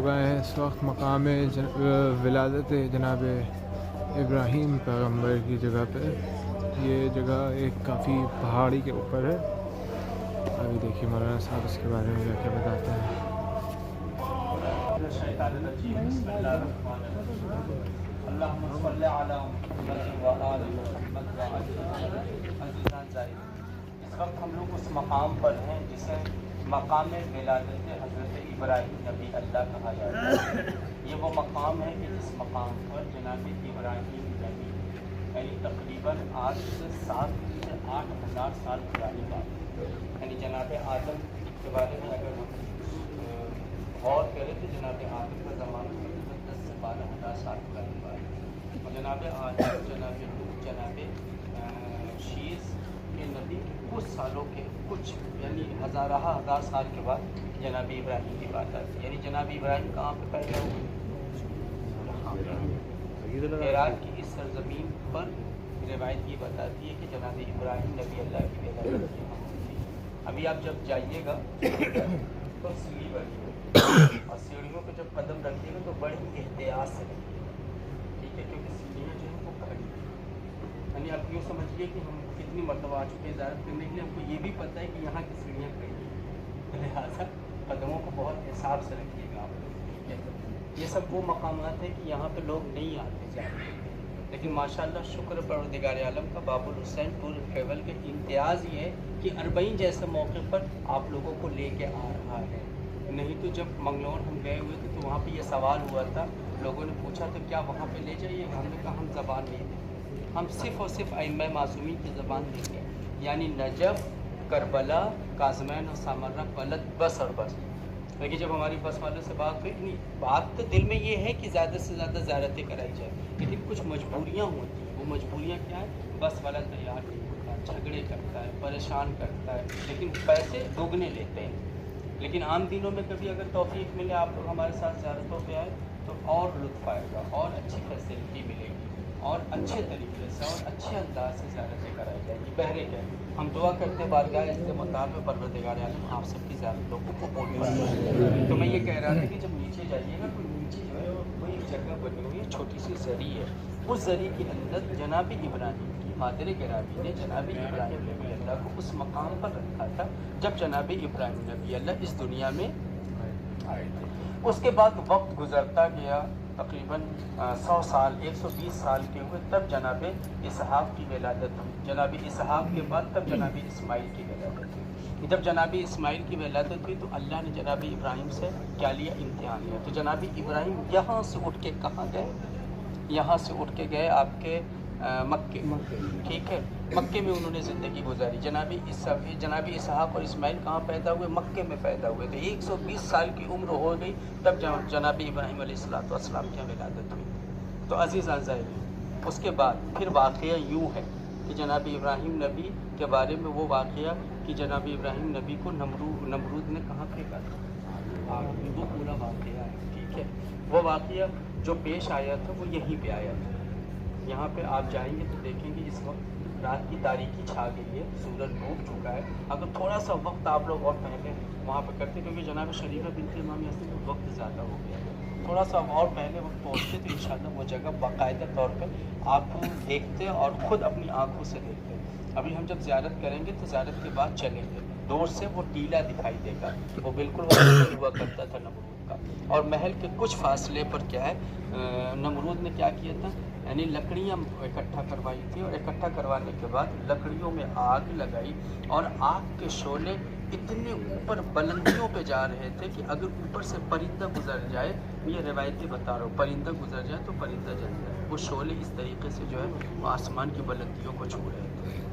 گئے ہیں اس وقت مقام ولادت جناب ابراہیم پیغمبر کی جگہ پہ. یہ جگہ ایک کافی پہاڑی کے اوپر ہے. ابھی دیکھیے مولانا صاحب اس کے بارے میں کیا کیا بتاتے ہیں. اس وقت ہم لوگ اس مقام پر ہیں جسے مقام ولادت حضرت ابراہیم نبی اللہ کہا جاتا ہے. یہ وہ مقام ہے کہ جس مقام پر جناب ابراہیم نبی یعنی تقریباً آج سے 7 سے 8 ہزار سال پرانی بات ہے. یعنی جناب آدم کے بارے میں اگر ہم غور کریں تو جناب آدم کا زمانہ 10 سے 12 ہزار سال پرانی بات ہے. اور جناب آدم جناب شیز کے نبی کچھ سالوں کے کچھ یعنی ہزار سال کے بعد جناب ابراہیم کی بات آتی ہے. یعنی جناب ابراہیم کہاں پہ پیدا ہوئے؟ عراق کی اس سرزمین پر روایت یہ بتاتی ہے کہ جناب ابراہیم نبی اللہ کی ولادت یہاں ہوئی تھی. ابھی آپ جب جائیے گا تو سیڑھی بنی ہوئی اور سیڑھیوں پہ جب قدم رکھیے گا تو بڑی احتیاط سے رکھیے گا, ٹھیک ہے, کیونکہ سیڑھیاں جو ہیں وہ کھڑی ہیں. یعنی آپ یوں سمجھیے کہ ہم کتنی مرتبہ آ چکے ہیں زیارت کرنے کے لیے, ہم کو یہ بھی پتہ ہے کہ یہاں کی سیڑھیاں کھڑی ہیں, لہٰذا قدموں کو بہت حساب سے رکھیے گا آپ لوگ, ٹھیک ہے. یہ سب وہ مقامات ہیں کہ یہاں پہ لوگ نہیں آتے زیادہ, لیکن ماشاءاللہ شکر پروردگار عالم کا باب الحسین ٹور ٹریول کے امتیاز یہ ہے کہ 40 جیسے موقع پر آپ لوگوں کو لے کے آ رہا ہے. نہیں تو جب منگلور ہم گئے ہوئے تھے تو وہاں پہ یہ سوال ہوا تھا, لوگوں نے پوچھا تو کیا وہاں پہ لے جائیے, ہم نے کہا ہم زبان نہیں دیں, ہم صرف اور صرف ائمہ معصومین کی زبان دیں گے, یعنی نجف, کربلا, کاظمین اور سامرہ, بلد, بس اور بس. لیکن جب ہماری بس والوں سے بات ہوئی, نہیں بات تو دل میں یہ ہے کہ زیادہ سے زیادہ زیارتیں کرائی جائیں, لیکن کچھ مجبوریاں ہوتی ہیں. وہ مجبوریاں کیا ہیں؟ بس والا تیار نہیں ہوتا, جھگڑے کرتا ہے, پریشان کرتا ہے, لیکن پیسے دوگنے لیتے ہیں. لیکن عام دنوں میں کبھی اگر توفیق ملے آپ لوگ ہمارے ساتھ زیارتوں پہ آئے تو اور لطف آئے گا, اور اچھی فیسلٹی ملے گی, اور اچھے طریقے سے اور اچھے انداز سے زیارتیں کرائی جائیں گی. بہرے کیا ہم دعا کرتے ہیں بارگاہ عزت مطالب پروردگار عالم آپ سب کی زیارتوں کو قبول فرمائے. تو میں یہ کہہ رہا تھا کہ جب نیچے جائیے گا تو نیچے جو ہے وہ ایک جگہ بنی ہوئی ہے, چھوٹی سی زری ہے. اس زری کے اندر جناب ابراہیم کی مادر گرامی نے جناب ابراہیم نبی اللہ کو اس مقام پر رکھا تھا جب جناب ابراہیم نبی اللہ اس دنیا میں آئے تھے. اس کے بعد وقت گزرتا گیا, تقریباً 100 سال 120 سال کے ہوئے, تب جناب اسحاق کی ولادت ہوئی. جناب اسحاق کے بعد تب جناب اسماعیل کی ولادت ہوئی. جب جناب اسماعیل کی ولادت ہوئی تو اللہ نے جناب ابراہیم سے کیا لیا؟ امتحان لیا. تو جناب ابراہیم یہاں سے اٹھ کے کہاں گئے؟ یہاں سے اٹھ کے گئے آپ کے مکے, ٹھیک ہے. مکے میں انہوں نے زندگی گزاری. جناب اسحاق اور اسماعیل کہاں پیدا ہوئے؟ مکے میں پیدا ہوئے. تو 120 سال کی عمر ہو گئی تب جناب ابراہیم علیہ السلام کی ولادت ہوئی. تو عزیز اعزائے, اس کے بعد پھر واقعہ یوں ہے کہ جناب ابراہیم نبی کے بارے میں وہ واقعہ کہ جناب ابراہیم نبی کو نمرود نے کہاں پھینکا تھا, وہ پورا واقعہ ہے, ٹھیک ہے. وہ واقعہ جو پیش آیا تھا وہ یہیں پہ آیا تھا. یہاں پہ آپ جائیں گے تو دیکھیں گے اس وقت رات کی تاریکی چھا گئی ہے, سورج ڈوب چکا ہے. اگر تھوڑا سا وقت آپ لوگ اور پہلے وہاں پہ کرتے, کیونکہ جناب شریفہ بنت امام یاسین کو وقت زیادہ ہو گیا, تھوڑا سا اور پہلے وقت پہنچتے تو انشاءاللہ وہ جگہ باقاعدہ طور پہ آپ کو دیکھتے اور خود اپنی آنکھوں سے دیکھتے. ابھی ہم جب زیارت کریں گے تو زیارت کے بعد چلیں گے, دور سے وہ ٹیلا دکھائی دے گا, وہ بالکل وہ ہوا کرتا تھا نمرود کا. اور محل کے کچھ فاصلے پر کیا ہے, نمرود نے کیا کیا تھا, یعنی لکڑیاں اکٹھا کروائی تھی, اور اکٹھا کروانے کے بعد لکڑیوں میں آگ لگائی, اور آگ کے شعلے اتنے اوپر بلندیوں پہ جا رہے تھے کہ اگر اوپر سے پرندہ گزر جائے, یہ روایتی بتا رہا ہوں, پرندہ گزر جائے تو پرندہ جل جائے. وہ شعلے اس طریقے سے جو ہے وہ آسمان کی بلندیوں کو چھو رہے تھے.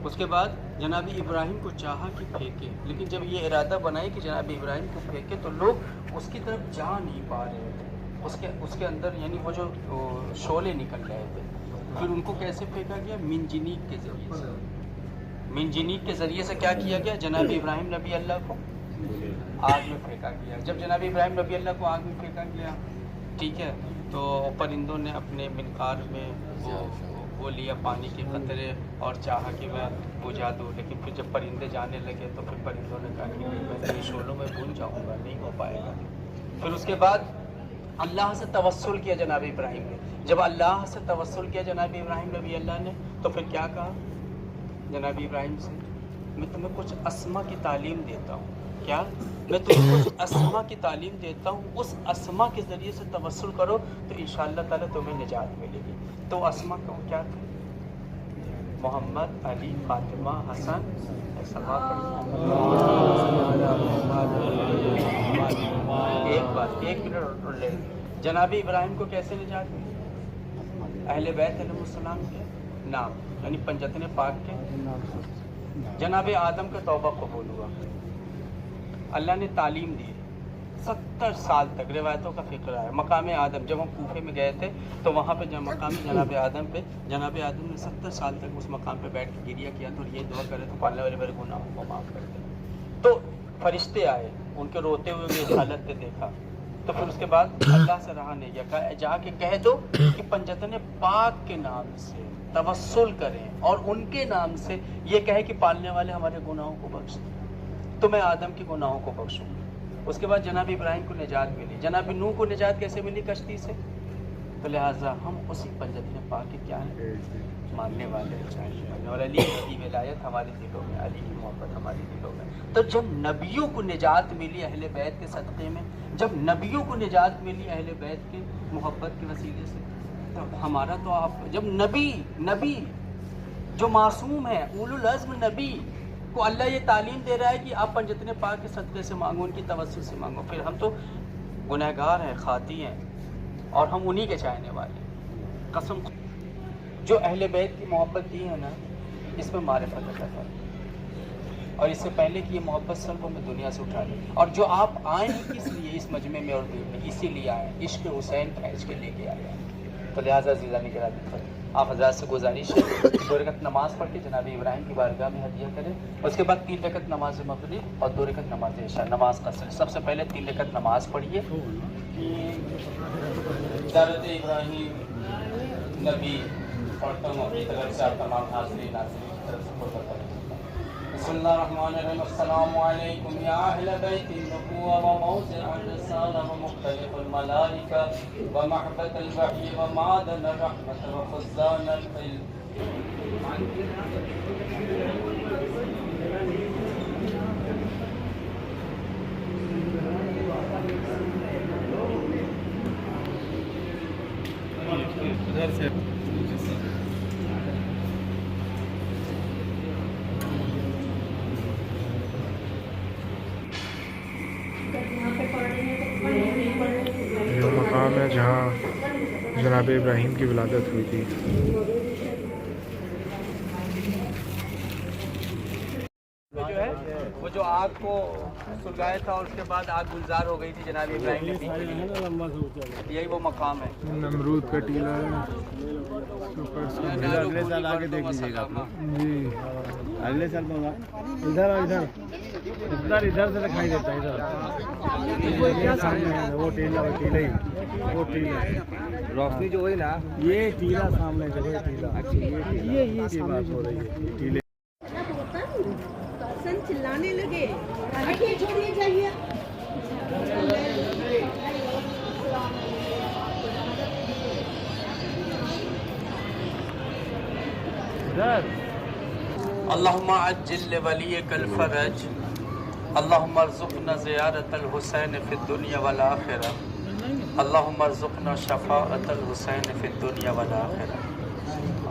اس کے بعد جناب ابراہیم کو چاہا کہ پھینکے, لیکن جب یہ ارادہ بنائی کہ جناب ابراہیم کو پھینکے تو لوگ اس کی طرف جا نہیں پا رہے تھے. اس کے اندر یعنی وہ جو شعلے نکل رہے تھے. پھر ان کو کیسے پھینکا گیا؟ منجنیق کے ذریعے سے. منجنیق کے ذریعے سے کیا کیا گیا؟ جناب ابراہیم نبی اللہ کو آگ میں پھینکا گیا. جب جناب ابراہیم نبی اللہ کو آگ میں پھینکا گیا, ٹھیک ہے, تو پرندوں نے اپنے منقار میں وہ لیا پانی کے قطرے اور چاہا کہ میں بجھا دوں, لیکن پھر جب پرندے جانے لگے تو پھر پرندوں نے کہا کہ میں شعلوں میں بھول جاؤں گا, نہیں ہو پائے گا. پھر اس کے بعد اللہ سے توسل کیا جناب ابراہیم نے. جب اللہ سے توسل کیا جناب ابراہیم نبی اللہ نے تو پھر کیا کہا جناب ابراہیم سے؟ میں تمہیں کچھ اسما کی تعلیم دیتا ہوں. کیا؟ میں تمہیں کچھ اسما کی تعلیم دیتا ہوں، اس اسما کے ذریعے سے توسل کرو تو انشاءاللہ تعالیٰ تمہیں نجات ملے گی. تو اسما کیا تھا؟ محمد، علی، فاطمہ، حسن. ایک منٹ لے. جناب ابراہیم کو کیسے نجات ملی؟ اہل بیت علیہ السلام کے نام، یعنی پنجتن پاک کے. جناب آدم کا توبہ قبول ہوا، اللہ نے تعلیم دی. 70 سال تک روایتوں کا فکر ہے. مقام آدم جب ہم کوفے میں گئے تھے تو وہاں پہ مقام جناب آدم پہ جناب آدم نے 70 سال تک اس مقام پہ بیٹھ کے گریہ کیا تو یہ دعا کرے تو پالنے والے میرے گناہوں کو معاف کر دے. تو فرشتے آئے، ان کے روتے ہوئے اس حالت پہ دیکھا تو پھر اس کے بعد اللہ سے رہا نہیں گیا. کہا جا کے کہہ دو کہ پنجتن پاک کے نام سے توسل کریں اور ان کے نام سے یہ کہے کہ پالنے والے ہمارے گناہوں کو بخش دیں تو میں آدم کے گناہوں کو بخشوں. اس کے بعد جناب ابراہیم کو نجات ملی. جناب نوح کو نجات کیسے ملی؟ کشتی سے. تو لہٰذا ہم اسی پنجتن پاک کے کیا ہیں؟ ماننے والے چاہیے. اور علی کی ولایت ہمارے دلوں میں، علی کی محبت ہمارے دلوں میں. تو جب نبیوں کو نجات ملی اہل بیت کے صدقے میں، جب نبیوں کو نجات ملی اہل بیت کے محبت کے وسیلے سے، تو ہمارا تو آپ جب نبی جو معصوم ہے، اولو العزم نبی کو اللہ یہ تعلیم دے رہا ہے کہ آپ پنجتن پاک کے صدقے سے مانگو، ان کی توسل سے مانگو. پھر ہم تو گنہگار ہیں، خاطی ہیں اور ہم انہی کے چاہنے والے ہیں. قسم جو اہل بیت کی محبت دی ہے نا، اس میں معرفت عطا ہے. اور اس سے پہلے کہ یہ محبت سلبوں میں دنیا سے اٹھا لی. اور جو آپ آئے ہیں کس لیے اس مجمع میں اور دین میں؟ اسی لیے آئے ہیں، عشق حسین کھینچ کے لے کے آئے ہیں. تو لہٰذا عزیزان کرام، آپ حضرات سے گزارش ہے 2 رکعت نماز پڑھ کے جناب ابراہیم کی بارگاہ میں ہدیہ کریں. اس کے بعد 3 رکعت نماز مغرب اور 2 رکعت نماز عشاء. نماز قصر. سب سے پہلے 3 رکعت نماز پڑھیے. حضرت ابراہیم نبی پڑھتا ہوں اپنی طرف سے، آپ تمام حاضرین ناظرین کی طرف سے پڑھتا ہوں. بسم اللہ الرحمن الرحیم. السلام علیکم یا اہل بیت النبوہ و موضع الرسالہ و مختلف الملائکہ و محبت الوحی و معدن الرحمت و خزان العلم. ادھر سے مقام ہے جہاں جناب ابراہیم کی ولادت ہوئی تھی. وہ جو آگ کو سلگایا تھا اور اس کے بعد آگ گلزار ہو گئی تھی جناب ابراہیم نے پی کے لیے. یہی وہ مقام ہے. نمرود کا ٹیلہ ہے. اگلے سال آگے دیکھ لیجیے گا. جی اگلے سال ادھر ادھر سے دکھائی دیتا ہے. وہ ٹیلا وہ ٹیلا روشنی جو ہوئی نا، یہ ٹیلا سامنے یہ بات ہو رہی ہے. ٹیلے چلانے لگے چھوڑیے جائیے. اللہم عجل لولیک الفرج. اللہم ارزقنا زیارت الحسین فی الدنیا والآخرہ. اللہم ارزقنا شفاعت الحسین فی الدنیا والآخرہ.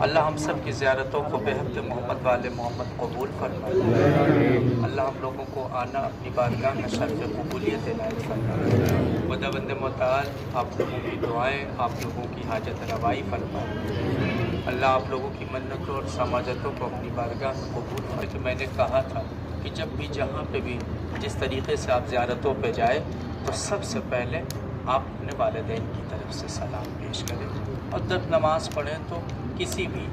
اللہ ہم سب کی زیارتوں کو بحق محمد والے محمد قبول فرمائے. اللہ ہم لوگوں کو آنا اپنی بارگاہ میں شرف قبولیت عنایت فرمائے. خدا بند متعال آپ لوگوں کی دعائیں، آپ لوگوں کی حاجت روائی فرمائے. اللہ آپ لوگوں کی منتوں اور سماجتوں کو اپنی بارگاہ میں قبول فرمائے. تو میں نے کہا تھا کہ جب بھی جہاں پہ بھی جس طریقے سے آپ زیارتوں پہ جائیں تو سب سے پہلے آپ اپنے والدین کی طرف سے سلام پیش کریں. اور جب نماز پڑھیں تو کسی بھی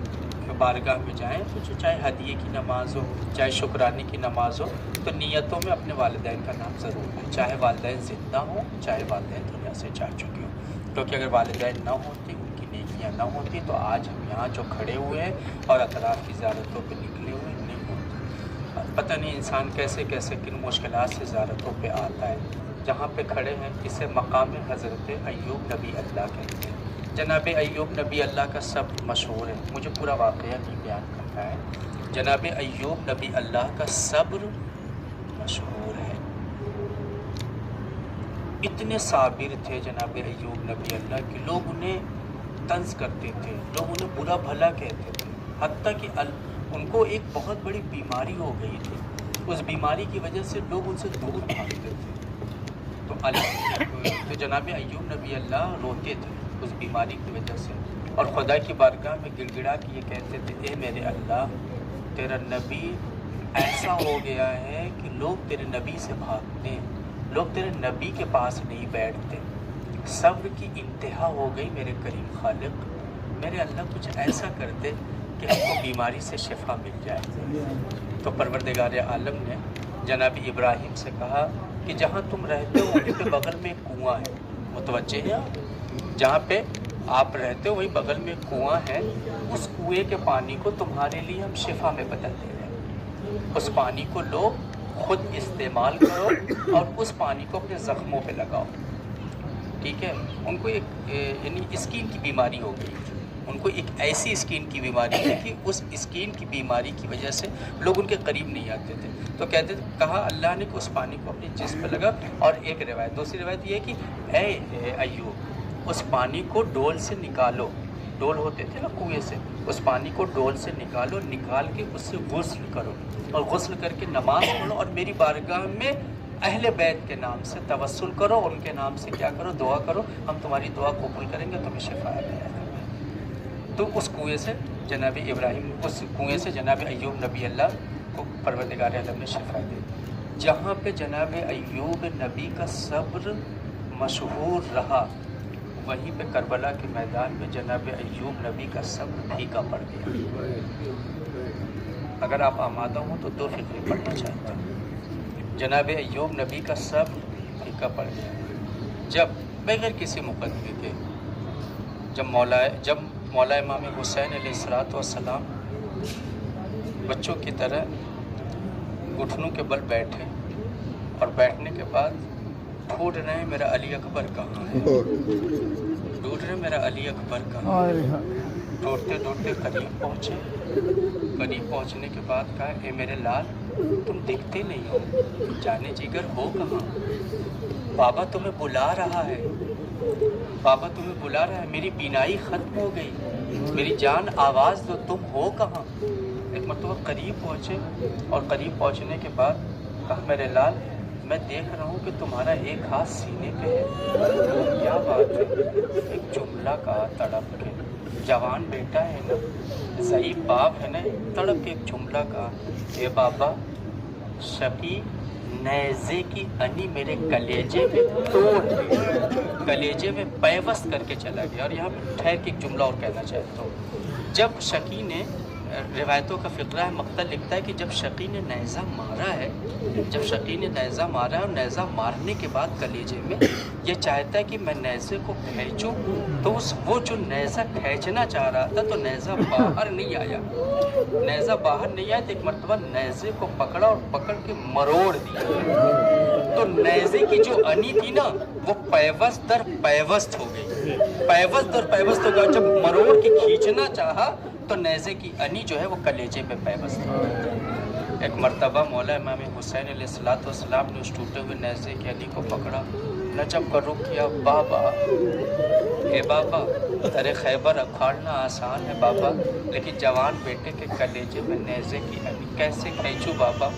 بارگاہ میں جائیں تو چاہے ہدیے کی نماز ہو، چاہے شکرانے کی نماز ہو، تو نیتوں میں اپنے والدین کا نام ضرور ہے. چاہے والدین زندہ ہوں، چاہے والدین دنیا سے جا چکے ہوں. کیونکہ اگر والدین نہ ہوتے، ان کی نیکیاں نہ ہوتی تو آج ہم یہاں جو کھڑے ہوئے ہیں اور اطراف کی زیارتوں پہ نکلے ہوئے نہیں ہوتے. پتہ نہیں انسان کیسے کیسے کن مشکلات سے زیارتوں پہ آتا ہے. جہاں پہ کھڑے ہیں اسے مقام حضرت ایوب نبی اللہ کہتے ہیں۔ جناب ایوب نبی اللہ کا سب مشہور ہے، مجھے پورا واقعہ نہیں بیان کرنا ہے۔ جناب ایوب نبی اللہ کا صبر مشہور ہے، اتنے صابر تھے جناب ایوب نبی اللہ کے، لوگ انہیں طنز کرتے تھے، لوگ انہیں برا بھلا کہتے تھے، حتیٰ کہ ان کو ایک بہت بڑی بیماری ہو گئی تھی، اس بیماری کی وجہ سے لوگ ان سے دور بھاگتے تھے، تو جناب ایوب نبی اللہ روتے تھے اس بیماری کی وجہ سے، اور خدا کی بارگاہ میں گڑ گڑا کے یہ کہتے تھے اے میرے اللہ تیرا نبی ایسا ہو گیا ہے کہ لوگ تیرے نبی سے بھاگتے ہیں، لوگ تیرے نبی کے پاس نہیں بیٹھتے، صبر کی انتہا ہو گئی میرے کریم خالق، میرے اللہ کچھ ایسا کر دے کہ ہم کو بیماری سے شفا مل جائے۔ تو پروردگار عالم نے جناب ابراہیم سے کہا کہ جہاں تم رہتے ہو وہیں پہ بغل میں ایک کنواں ہے، متوجہ ہے آپ؟ جہاں پہ آپ رہتے ہو وہیں بغل میں ایک کنواں ہے، اس کنویں کے پانی کو تمہارے لیے ہم شفا میں بدل دے رہے ہیں، اس پانی کو لو، خود استعمال کرو اور اس پانی کو اپنے زخموں پہ لگاؤ، ٹھیک ہے؟ ان کو ایک یعنی اسکن کی بیماری ہو گئی تھی، ان کو ایک ایسی اسکن کی بیماری ہے کہ اس اسکن کی بیماری کی وجہ سے لوگ ان کے قریب نہیں آتے تھے، تو کہتے تھے کہا اللہ نے کہ اس پانی کو اپنے جسم پہ لگا، اور ایک روایت، دوسری روایت یہ ہے کہ اے ایوب اس پانی کو ڈول سے نکالو، ڈول ہوتے تھے نا کنویں سے، اس پانی کو ڈول سے نکالو، نکال کے اس سے غسل کرو، اور غسل کر کے نماز پڑھو، اور میری بارگاہ میں اہل بیت کے نام سے توسل کرو، ان کے نام سے کیا کرو، دعا کرو، ہم تمہاری دعا قبول کریں گے، تمہیں شفا ملے گا۔ تو اس کنویں سے جناب ابراہیم، اس کنویں سے جناب ایوب نبی اللہ کو پروردگار عالم نے شفا دی۔ جہاں پہ جناب ایوب نبی کا صبر مشہور رہا، وہیں پہ کربلا کے میدان میں جناب ایوب نبی کا صبر پھیکا پڑ گیا۔ اگر آپ آمادہ ہوں تو دو فقرے پڑھنا چاہتا ہوں۔ جناب ایوب نبی کا صبر پھیکا پڑ گیا جب بغیر کسی مقدمے کے جب مولا امام حسین علیہ السلام بچوں کی طرح گھٹنوں کے بل بیٹھے، اور بیٹھنے کے بعد ڈھونڈ رہے ہیں میرا علی اکبر کہاں ہے، ڈھونڈ رہے میرا علی اکبر کہاں ہے، ڈھونڈتے ڈھونڈتے قریب پہنچے، قریب پہنچنے کے بعد کہا اے میرے لال تم دکھتے نہیں ہو، جانے جگر ہو کہاں، بابا تمہیں بلا رہا ہے، بابا تمہیں بلا رہا ہے، میری بینائی ختم ہو گئی، میری جان آواز دو، تم ہو کہاں۔ ایک مرتبہ قریب پہنچے، اور قریب پہنچنے کے بعد کہا میرے لال میں دیکھ رہا ہوں کہ تمہارا ایک ہاتھ سینے پہ ہے، کیا بات ہے؟ ایک جملہ کہا تڑپ کے، جوان بیٹا ہے نا، ضعیف باپ ہے نا، تڑپ کے ایک جملہ کہا اے بابا شقی نیزے کی انی میرے کلیجے میں توڑ دی، کلیجے میں پیوست کر کے چلا گیا۔ اور یہاں پہ ٹھہر کے ایک جملہ اور کہنا چاہتا ہوں، جب شقی نے، روایتوں کا فقرہ ہے، مقتل لکھتا ہے کہ جب شقی نے نیزہ مارا ہے، جب شقی نے نیزہ مارا ہے، اور نیزہ مارنے کے بعد کلیجے میں یہ چاہتا ہے کہ میں نیزے کو کھینچوں، تو وہ جو نیزہ کھینچنا چاہ رہا تھا تو نیزہ باہر نہیں آیا، نیزہ باہر نہیں آیا، تو ایک مرتبہ نیزے کو پکڑا اور پکڑ کے مروڑ دیا، تو نیزے کی جو انی تھی نا وہ پیوست در پیوست ہو گئی، پیوست در پیوست ہو گیا، جب مروڑ کے کھینچنا چاہا تو نیزے کی انی جو ہے وہ کلیجے پہ پیوست ہو گئی۔ ایک مرتبہ مولا امام حسین علیہ السلام نے اس ٹوٹے ہوئے نیزے کی انی کو پکڑا، نجب کا رخ کیا، بابا اے بابا ترے خیبر اکھاڑنا آسان ہے بابا، لیکن جوان بیٹے کے کلیجے میں نیزے کی انی کیسے کھینچوں بابا،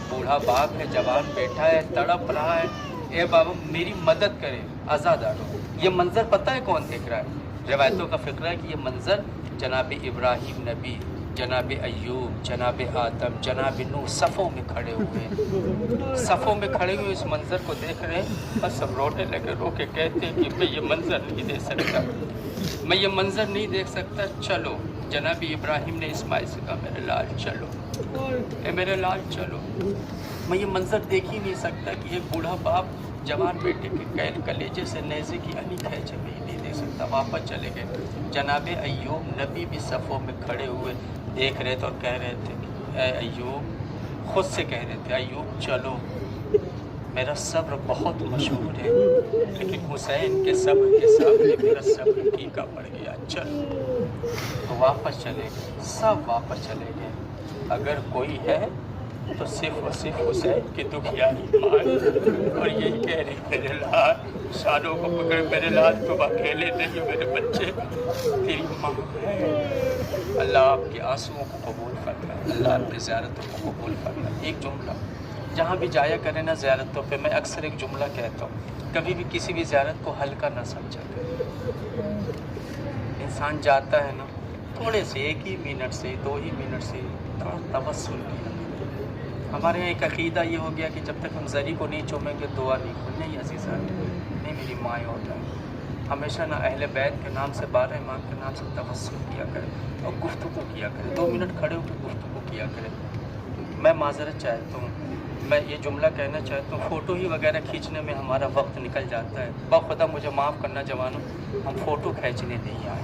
بوڑھا باپ ہے، جوان بیٹا ہے، تڑپ رہا ہے، اے بابا میری مدد کرے، آزاد آڑو۔ یہ منظر پتہ ہے کون دیکھ رہا ہے؟ روایتوں کا فقرہ ہے کہ یہ منظر جناب ابراہیم نبی، جناب ایوب، جناب آدم، جناب نوح صفوں میں کھڑے ہوئے، صفوں میں کھڑے ہوئے اس منظر کو دیکھ رہے ہیں، بس سب رونے لگے، رو کے کہتے ہیں کہ میں یہ منظر نہیں دیکھ سکتا، میں یہ منظر نہیں دیکھ سکتا، چلو۔ جناب ابراہیم نے اسماعیل سے کہا میرے لال چلو، اے میرے لال چلو، میں یہ منظر دیکھ ہی نہیں سکتا کہ ایک بوڑھا باپ جوان بیٹے کے کلیجے سے نیزے کی انی کھینچے، میں نہیں دیکھ سکتا، واپس چلے گئے۔ جناب ایوب نبی بھی صفوں میں کھڑے ہوئے دیکھ رہے تھے، اور کہہ رہے تھے کہ اے ایوب، خود سے کہہ رہے تھے ایوب چلو، میرا صبر بہت مشہور ہے، لیکن حسین کے صبر کے سامنے میرا صبر پھیکا پڑ گیا۔ چل تو واپس چلے گئے، سب واپس چلے گئے۔ اگر کوئی ہے تو صرف اور صرف حسین کی دکھیاری ماں، اور یہی کہہ رہی میرے لال شانوں کو پکڑ، میرے لال تم اکیلے نہیں ہو، میرے بچے تیری ماں ہے۔ اللہ آپ کے آنسوؤں کو قبول فرمائے، اللہ آپ کی زیارتوں کو قبول فرمائے۔ ایک جملہ، جہاں بھی جایا کرے نا زیارتوں پہ، میں اکثر ایک جملہ کہتا ہوں، کبھی بھی کسی بھی زیارت کو ہلکا نہ سمجھا کرے۔ انسان جاتا ہے نا، تھوڑے سے 1 ہی منٹ سے 2 ہی منٹ سے تھوڑا توسل کیا۔ ہمارے یہاں ایک عقیدہ یہ ہو گیا کہ جب تک ہم زری کو نہیں چومیں گے دعا نہیں ہوگی۔ نہیں عزیزان، نہیں میری مائیں ہوتا ہے، ہمیشہ نہ اہل بیت کے نام سے 12 امام کے نام سے توسل کیا کرے اور گفتگو کیا کرے، 2 منٹ کھڑے ہو کے گفتگو کیا کرے۔ میں معذرت چاہتا ہوں، میں یہ جملہ کہنا چاہتا ہوں، فوٹو ہی وغیرہ کھینچنے میں ہمارا وقت نکل جاتا ہے۔ بخدا مجھے معاف کرنا جوانوں، ہم فوٹو کھینچنے نہیں آئے،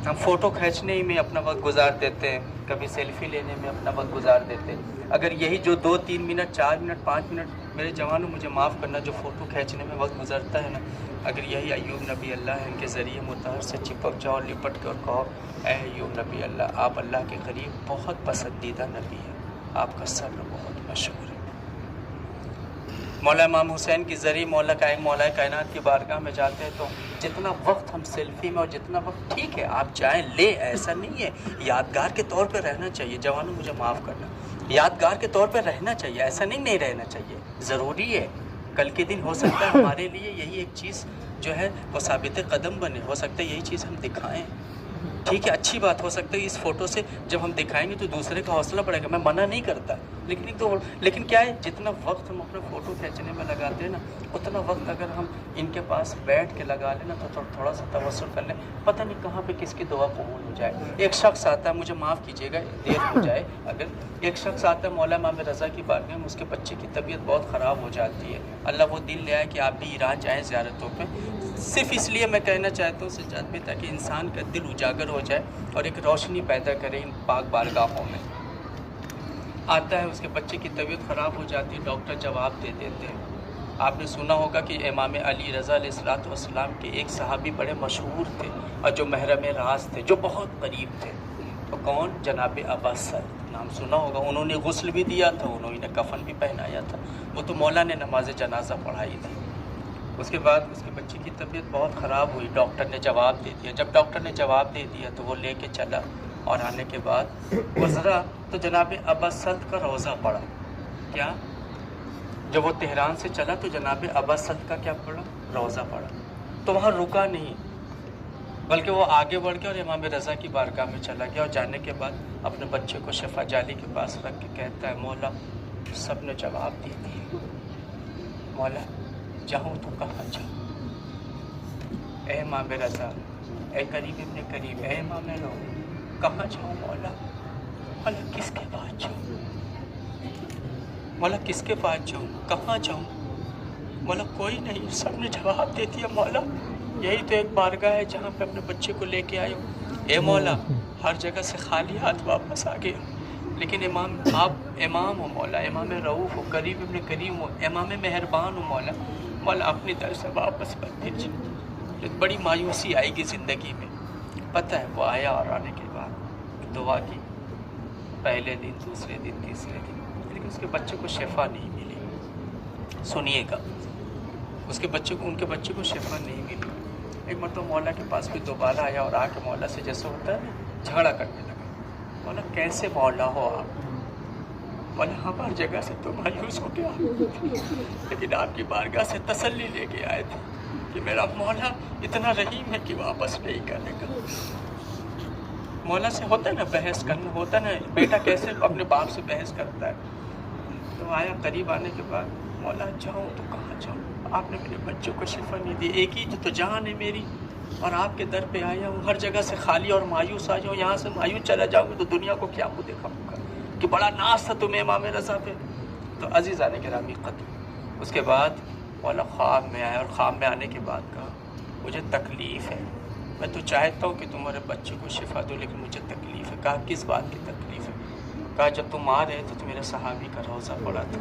ہم فوٹو کھینچنے ہی میں اپنا وقت گزار دیتے ہیں، کبھی سیلفی لینے میں اپنا وقت گزار دیتے ہیں۔ اگر یہی جو 2 3 منٹ 4 منٹ 5 منٹ میرے جوانوں مجھے معاف کرنا جو فوٹو کھینچنے میں وقت گزرتا ہے نا، اگر یہی ایوب نبی اللہ ہے، ان کے ذریعے مطہر سے چپک جاؤ، لپٹ کے اور کہو اے ایوب نبی اللہ، آپ اللہ کے قریب بہت پسندیدہ نبی ہیں، آپ کا صبر بہت مشہور ہے۔ مولا امام حسین کی ذریعے مولا کائنات کی بارگاہ میں جاتے ہیں تو جتنا وقت ہم سیلفی میں، اور جتنا وقت ٹھیک ہے آپ جائیں لے، ایسا نہیں ہے، یادگار کے طور پہ رہنا چاہیے۔ جوانوں مجھے معاف کرنا، یادگار کے طور پہ رہنا چاہیے، ایسا نہیں رہنا چاہیے، ضروری ہے۔ کل کے دن ہو سکتا ہے ہمارے لیے یہی ایک چیز جو ہے وہ ثابت قدم بنے، ہو سکتا ہے یہی چیز ہم دکھائیں، ٹھیک ہے، اچھی بات ہو سکتا ہے اس فوٹو سے جب ہم دکھائیں گے تو دوسرے کا حوصلہ بڑھے گا، میں منع نہیں کرتا، لیکن کیا ہے، جتنا وقت ہم اپنے فوٹو کھینچنے میں لگاتے ہیں نا، اتنا وقت اگر ہم ان کے پاس بیٹھ کے لگا لیں نا تو تھوڑا سا توسل کر لیں، پتہ نہیں کہاں پہ کس کی دعا قبول ہو جائے۔ ایک شخص آتا ہے، مجھے معاف کیجیے گا دیر ہو جائے، اگر ایک شخص آتا ہے مولا امام رضا کی بارگاہ میں، اس کے بچے کی طبیعت بہت خراب ہو جاتی ہے، اللہ وہ دل لے آئے کہ آپ بھی ایران جائیں زیارتوں پہ، صرف اس لیے میں کہنا چاہتا ہوں سجاد بھی، تاکہ انسان کا دل اجاگر ہو جائے اور ایک روشنی پیدا کرے ان پاک بارگاہوں میں۔ آتا ہے، اس کے بچے کی طبیعت خراب ہو جاتی ہے، ڈاکٹر جواب دے دیتے ہیں۔ آپ نے سنا ہوگا کہ امام علی رضا علیہ السلام کے ایک صحابی بڑے مشہور تھے اور جو محرم راز تھے، جو بہت قریب تھے، تو کون؟ جناب اباسر، نام سنا ہوگا۔ انہوں نے غسل بھی دیا تھا، انہوں نے کفن بھی پہنایا تھا، وہ تو مولا نے نماز جنازہ پڑھائی تھی۔ اس کے بعد اس کے بچے کی طبیعت بہت خراب ہوئی، ڈاکٹر نے جواب دے دیا۔ جب ڈاکٹر نے جواب دے دیا تو وہ لے کے چلا، اور آنے کے بعد گزرا تو جناب اباسد کا روضہ پڑا۔ کیا؟ جب وہ تہران سے چلا تو جناب اباسد کا کیا پڑا؟ روضہ پڑا۔ تو وہاں رکا نہیں، بلکہ وہ آگے بڑھ کے اور امام رضا کی بارگاہ میں چلا گیا، اور جانے کے بعد اپنے بچے کو شفا جالی کے پاس رکھ کے کہتا ہے مولا سب نے جواب دے دیا، مولا جاؤں تو کہاں جاؤں؟ اے امام رضا، اے قریب ابن قریب، اے امام رو، کہاں جاؤں مولا؟ مولا کس کے پاس جاؤں؟ مولا کس کے پاس جاؤں؟ کہاں جاؤں؟ مولا کوئی نہیں، سب نے جواب دے دیا مولا، یہی تو ایک بارگاہ ہے جہاں پہ اپنے بچے کو لے کے آئے ہو۔ اے مولا ہر جگہ سے خالی ہاتھ واپس آ گیا، لیکن امام آپ امام ہو مولا، امام رؤوف ہو، قریب ابن کریم ہو، امام مہربان ہو مولا، مولا اپنی طرف سے واپس مت بھیجیے۔ بڑی مایوسی آئے گی زندگی میں، پتہ ہے وہ آیا، اور آنے کے بعد دعا کی، پہلے دن، دوسرے دن، تیسرے دن، لیکن اس کے بچے کو شفا نہیں ملی۔ سنیے گا، اس کے بچے کو، ان کے بچے کو شفا نہیں ملی۔ ایک مرتبہ مولا کے پاس بھی دوبارہ آیا اور آ کے مولا سے جیسے ہوتا ہے نا جھگڑا کرنے لگا، مولا کیسے مولا ہو آپ؟ مولا ہم ہر جگہ سے تو مایوس ہو گیا، لیکن آپ کی بارگاہ سے تسلی لے کے آئے تھے کہ میرا مولا اتنا رحیم ہے کہ واپس نہیں کرے گا۔ مولا سے ہوتا ہے نا بحث کرنا، ہوتا ہے نا بیٹا کیسے اپنے باپ سے بحث کرتا ہے۔ تو آیا، قریب آنے کے بعد مولا جاؤں تو کہاں جاؤں؟ آپ نے میرے بچوں کو شفا نہیں دی، ایک ہی تو جان ہے میری، اور آپ کے در پہ آیا ہوں، ہر جگہ سے خالی اور مایوس آ جاؤں، یہاں سے مایوس چلا جاؤں گا تو دنیا کو کیا منہ دکھاؤں گا کہ بڑا ناز تھا تمہیں امام رضا پہ۔ تو عزیزان گرامی قدر، اس کے بعد مولا خواب میں آیا، اور خواب میں آنے کے بعد کہا مجھے تکلیف ہے، میں تو چاہتا ہوں کہ تمہارے بچے کو شفا دو، لیکن مجھے تکلیف ہے۔ کہا کس بات کی تکلیف ہے؟ کہا جب تم آ رہے تھے تو میرے صحابی کا روضہ پڑا تھا،